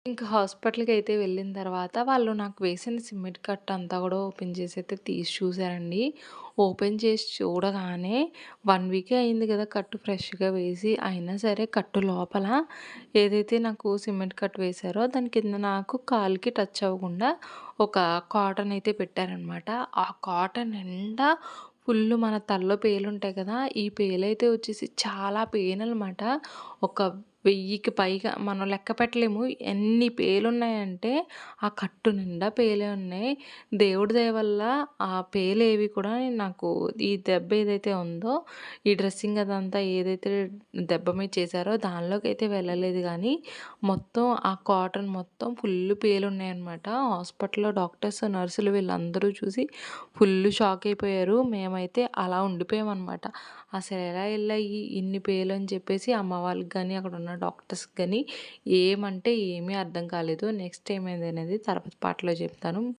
ఇంకా హాస్పిటల్‌కైతే వెళ్ళిన తర్వాత వాళ్ళు నాకు వేసిన సిమెంట్ కట్ అంతా గూడా ఓపెన్ చేసైతే తీసి చూసారండి. ఓపెన్ చేసి చూడగానే 1 వీకే అయింది గదా! కట్టు ఫ్రెష్‌గా వేసి. అయినా సరే కట్టు లోపల ఏదైతే నాకు సిమెంట్ కట్ వేశారో దాని కింద నాకు కాలుకి టచ్ అవ్వకుండా ఒక కాటన్ అయితే పెట్టారనమాట. ఆ కాటన్ నిండా ఫుల్లు మన తలలో పేలుంటాయి కదా! ఈ పేలైతే వచ్చేసి చాలా పెయిననమాట. ఒక 1000కి పైగా మనం లెక్క పెట్టలేము. ఎన్ని పేలున్నాయంటే, ఆ కట్టు నిండా పేలే ఉన్నాయి. దేవుడి దయ వల్ల ఆ పేలేవి కూడా నాకు ఈ దెబ్బ ఏదైతే ఉందో, ఈ డ్రెస్సింగ్ అదంతా ఏదైతే దెబ్బ మీద చేశారో దానిలోకైతే వెళ్ళలేదు గానీ, మొత్తం ఆ కాటన్ మొత్తం ఫుల్లు పేలున్నాయనమాట. హాస్పిటల్‌లో డాక్టర్స్, నర్సులు వీళ్ళందరూ చూసి ఫుల్లు షాకయిపోయారు. మేమైతే అలా ఉండిపోయామనమాట. అసలెలా ఎళ్ళాయి ఇన్ని పేలని చెప్పేసి అమ్మ వాళ్ళకి గాని, అక్కడున్న డాక్టర్స్‌కి గాని ఏమంటే ఏమీ అర్థం కాలేదు. నెక్స్ట్ ఏమైందనేది తర్వాత పార్ట్‌లో చెప్తాను.